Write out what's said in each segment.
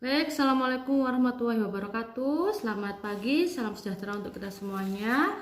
Baik, Assalamualaikum warahmatullahi wabarakatuh. Selamat pagi, salam sejahtera untuk kita semuanya.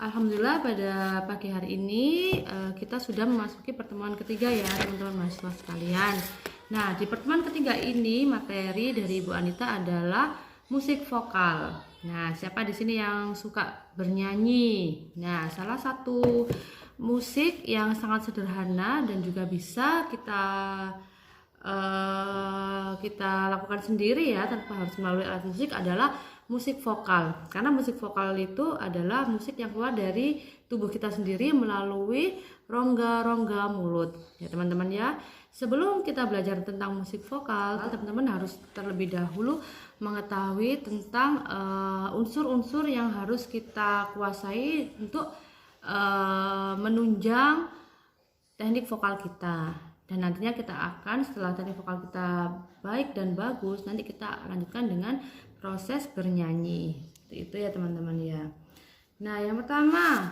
Alhamdulillah pada pagi hari ini kita sudah memasuki pertemuan ketiga ya teman-teman mahasiswa sekalian. Nah, di pertemuan ketiga ini materi dari Ibu Anita adalah musik vokal. Nah, siapa di sini yang suka bernyanyi? Nah, salah satu musik yang sangat sederhana dan juga bisa kita lakukan sendiri ya tanpa harus melalui alat musik adalah musik vokal, karena musik vokal itu adalah musik yang keluar dari tubuh kita sendiri melalui rongga-rongga mulut ya teman-teman ya. Sebelum kita belajar tentang musik vokal, teman-teman harus terlebih dahulu mengetahui tentang unsur-unsur yang harus kita kuasai untuk menunjang teknik vokal kita. Dan nantinya kita akan setelah teknik vokal kita baik dan bagus, nanti kita lanjutkan dengan proses bernyanyi. Itu ya teman-teman ya. Nah, yang pertama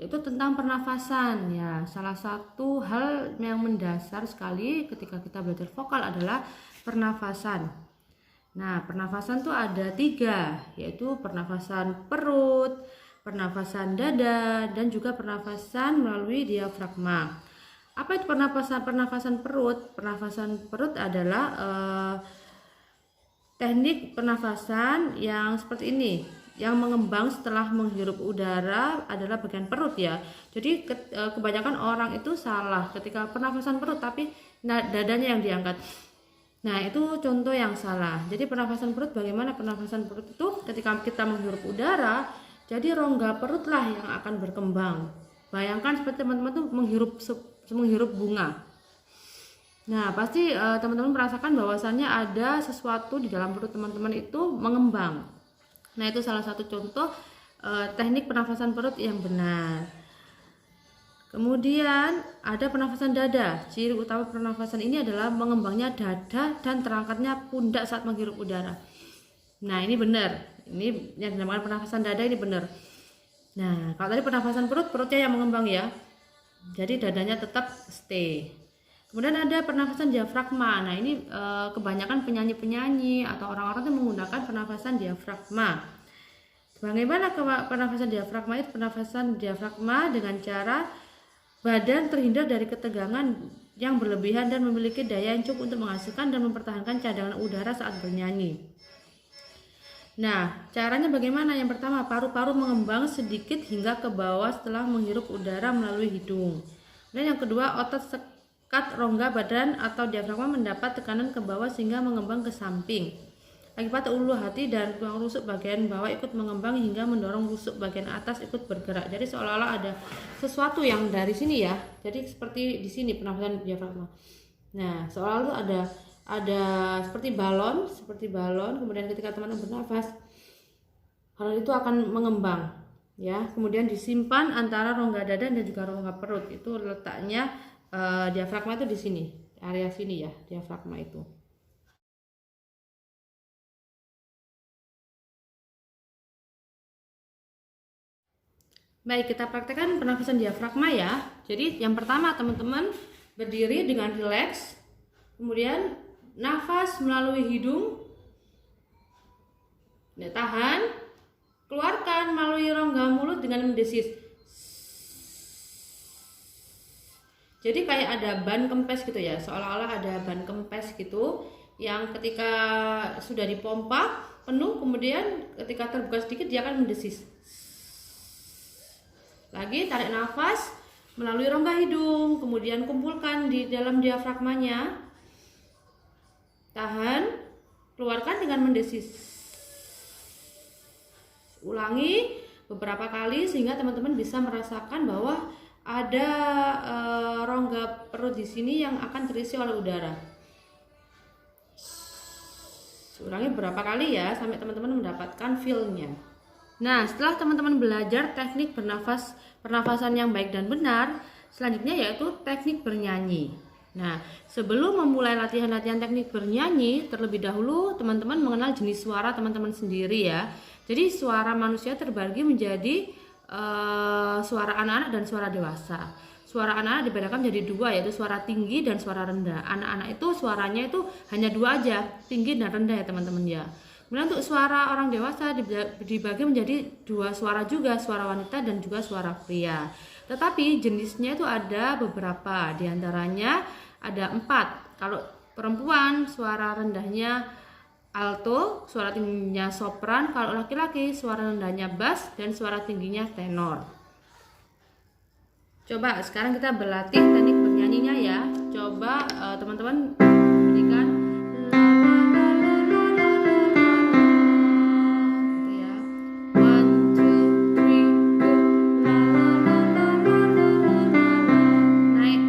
itu tentang pernafasan ya. Salah satu hal yang mendasar sekali ketika kita belajar vokal adalah pernafasan. Nah, pernafasan tuh ada 3, yaitu pernafasan perut, pernafasan dada, dan juga pernafasan melalui diafragma. Apa itu pernafasan perut? Pernafasan perut adalah teknik pernafasan yang seperti ini, yang mengembang setelah menghirup udara adalah bagian perut ya. Jadi kebanyakan orang itu salah ketika pernafasan perut tapi dadanya yang diangkat. Nah, itu contoh yang salah. Jadi pernafasan perut, bagaimana pernafasan perut itu ketika kita menghirup udara, jadi rongga perutlah yang akan berkembang. Bayangkan seperti teman-teman tuh menghirup bunga. Nah, pasti teman-teman merasakan bahwasannya ada sesuatu di dalam perut teman-teman itu mengembang. Nah, itu salah satu contoh teknik pernafasan perut yang benar. Kemudian ada pernafasan dada. Ciri utama pernafasan ini adalah mengembangnya dada dan terangkatnya pundak saat menghirup udara. Nah, ini benar. Ini yang dinamakan pernafasan dada, ini benar. Nah, kalau tadi pernafasan perut, perutnya yang mengembang ya. Jadi dadanya tetap stay. Kemudian ada pernafasan diafragma. Nah, ini kebanyakan penyanyi-penyanyi atau orang-orang itu menggunakan pernafasan diafragma. Bagaimana pernafasan diafragma? Itu pernafasan diafragma dengan cara badan terhindar dari ketegangan yang berlebihan dan memiliki daya yang cukup untuk menghasilkan dan mempertahankan cadangan udara saat bernyanyi. Nah, caranya bagaimana? Yang pertama, paru-paru mengembang sedikit hingga ke bawah setelah menghirup udara melalui hidung. Dan yang kedua, otot sekat rongga badan atau diafragma mendapat tekanan ke bawah sehingga mengembang ke samping. Akibat ulu hati dan tulang rusuk bagian bawah ikut mengembang hingga mendorong rusuk bagian atas ikut bergerak. Jadi seolah-olah ada sesuatu yang dari sini ya. Jadi seperti di sini pernafasan diafragma. Nah, seolah-olah ada seperti balon, kemudian ketika teman-teman bernafas, hal itu akan mengembang ya, kemudian disimpan antara rongga dada dan juga rongga perut. Itu letaknya diafragma itu di sini, area sini ya, diafragma itu. Baik, kita praktekkan pernafasan diafragma ya. Jadi yang pertama teman-teman berdiri dengan rileks, kemudian nafas melalui hidung, tahan, keluarkan melalui rongga mulut dengan mendesis. Jadi kayak ada ban kempes gitu ya, seolah-olah ada ban kempes gitu yang ketika sudah dipompa penuh, kemudian ketika terbuka sedikit dia akan mendesis. Lagi tarik nafas melalui rongga hidung, kemudian kumpulkan di dalam diafragmanya. Tahan, keluarkan dengan mendesis. Ulangi beberapa kali sehingga teman-teman bisa merasakan bahwa ada rongga perut di sini yang akan terisi oleh udara. Ulangi beberapa kali ya sampai teman-teman mendapatkan feel-nya. Nah, setelah teman-teman belajar teknik pernafasan yang baik dan benar, selanjutnya yaitu teknik bernyanyi. Nah, sebelum memulai latihan-latihan teknik bernyanyi, terlebih dahulu teman-teman mengenal jenis suara teman-teman sendiri ya. Jadi suara manusia terbagi menjadi suara anak-anak dan suara dewasa. suara anak-anak dibedakan menjadi dua, yaitu suara tinggi dan suara rendah. Anak-anak itu suaranya itu hanya dua aja, tinggi dan rendah ya teman-teman ya. Kemudian untuk suara orang dewasa dibagi menjadi dua suara juga, suara wanita dan juga suara pria. Tetapi jenisnya itu ada beberapa, diantaranya ada 4. Kalau perempuan suara rendahnya alto, suara tingginya sopran. Kalau laki-laki suara rendahnya bass dan suara tingginya tenor. Coba sekarang kita berlatih teknik bernyanyinya ya. Coba teman-teman berikan gitu ya. 1, 2, 3, go. Naik.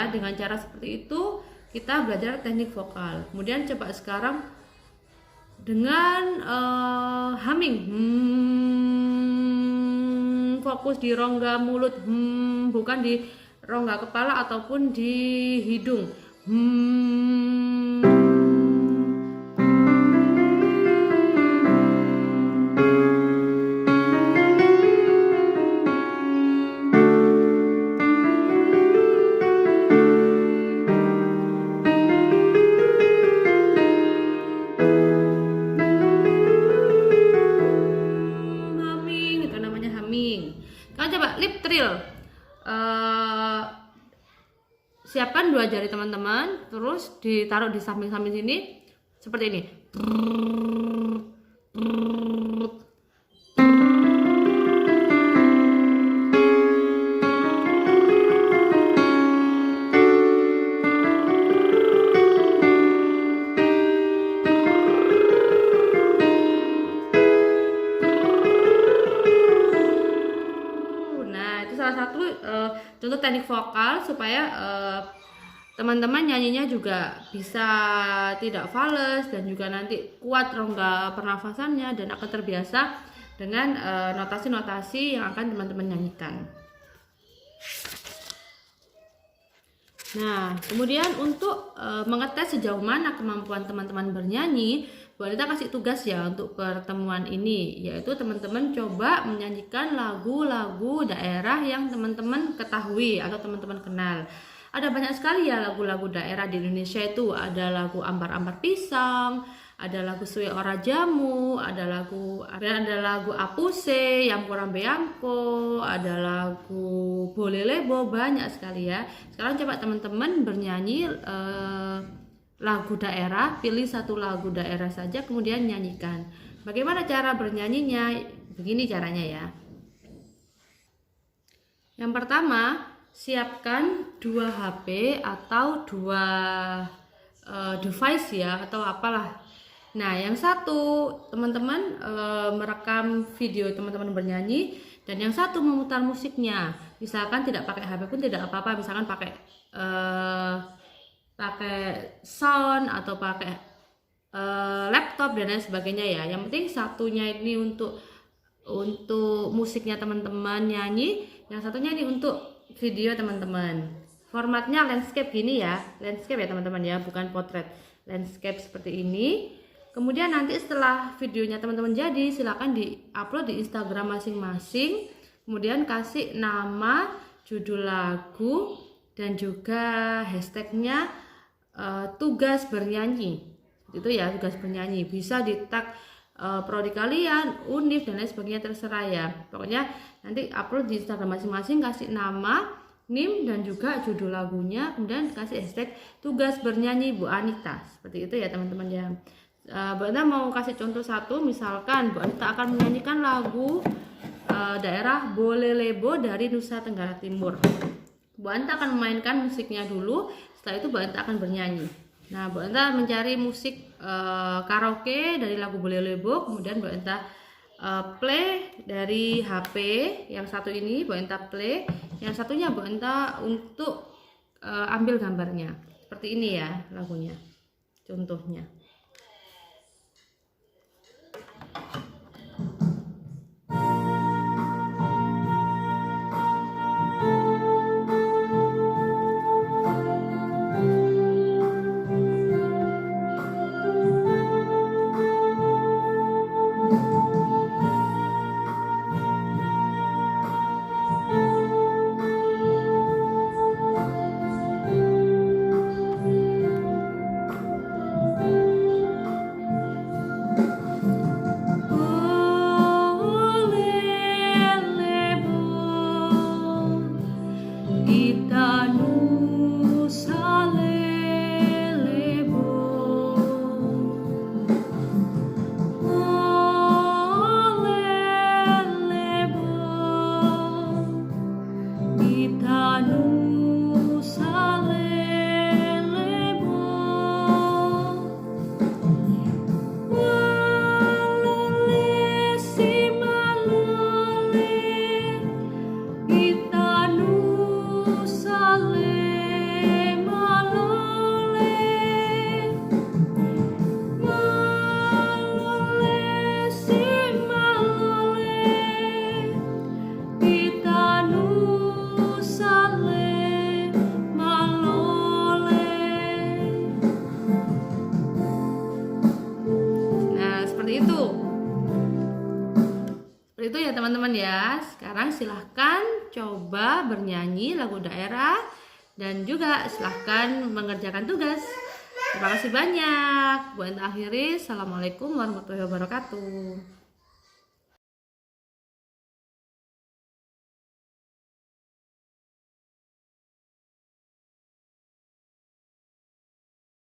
Dengan cara seperti itu kita belajar teknik vokal. Kemudian coba sekarang dengan humming, fokus di rongga mulut, bukan di rongga kepala ataupun di hidung. Coba lip trill, siapkan 2 jari teman-teman, terus ditaruh di samping-samping sini seperti ini. Contoh teknik vokal supaya teman-teman nyanyinya juga bisa tidak fales dan juga nanti kuat rongga pernafasannya dan akan terbiasa dengan notasi-notasi yang akan teman-teman nyanyikan. Nah, kemudian untuk mengetes sejauh mana kemampuan teman-teman bernyanyi, Bu Anita kasih tugas ya untuk pertemuan ini, yaitu teman-teman coba menyanyikan lagu-lagu daerah yang teman-teman ketahui atau teman-teman kenal. Ada banyak sekali ya lagu-lagu daerah di Indonesia itu. Ada lagu Ambar-Ambar Pisang, ada lagu Suwe Ora Jamu, ada lagu Apuse, Yamko Yamko, ada lagu Bolelebo, banyak sekali ya. Sekarang coba teman-teman bernyanyi lagu daerah, pilih satu lagu daerah saja kemudian nyanyikan. Bagaimana cara bernyanyinya? Begini caranya ya. Yang pertama, siapkan 2 HP atau 2 device ya, atau apalah. Nah, yang satu teman-teman merekam video teman-teman bernyanyi, dan yang satu memutar musiknya. Misalkan tidak pakai HP pun tidak apa-apa, misalkan pakai sound atau pakai laptop dan lain sebagainya ya. Yang penting satunya ini untuk musiknya teman-teman nyanyi, yang satunya ini untuk video teman-teman. Formatnya landscape gini ya, landscape ya teman-teman ya, bukan potret. Landscape seperti ini. Kemudian nanti setelah videonya teman-teman jadi, silakan di-upload di Instagram masing-masing. Kemudian kasih nama, judul lagu, dan juga hashtagnya tugas bernyanyi. Itu ya, tugas bernyanyi. Bisa di tag prodi kalian, univ dan lain sebagainya, terserah ya. Pokoknya nanti upload di Instagram masing-masing, kasih nama, NIM dan juga judul lagunya, kemudian kasih hashtag tugas bernyanyi Bu Anita. Seperti itu ya teman-teman ya. Bu Anita mau kasih contoh satu, misalkan Bu Anita akan menyanyikan lagu daerah Bolelebo dari Nusa Tenggara Timur. Bu Anita akan memainkan musiknya dulu, setelah itu Bu Anita akan bernyanyi. Nah, Bu Anita mencari musik karaoke dari lagu Bolelebo, kemudian Bu Anita play dari HP. Yang satu ini Bu Anita play, yang satunya Bu Anita untuk ambil gambarnya. Seperti ini ya lagunya, contohnya. Seperti itu ya teman-teman ya. Sekarang silahkan coba bernyanyi lagu daerah dan juga silahkan mengerjakan tugas. Terima kasih banyak. Bu Enta akhiri. Assalamualaikum warahmatullahi wabarakatuh.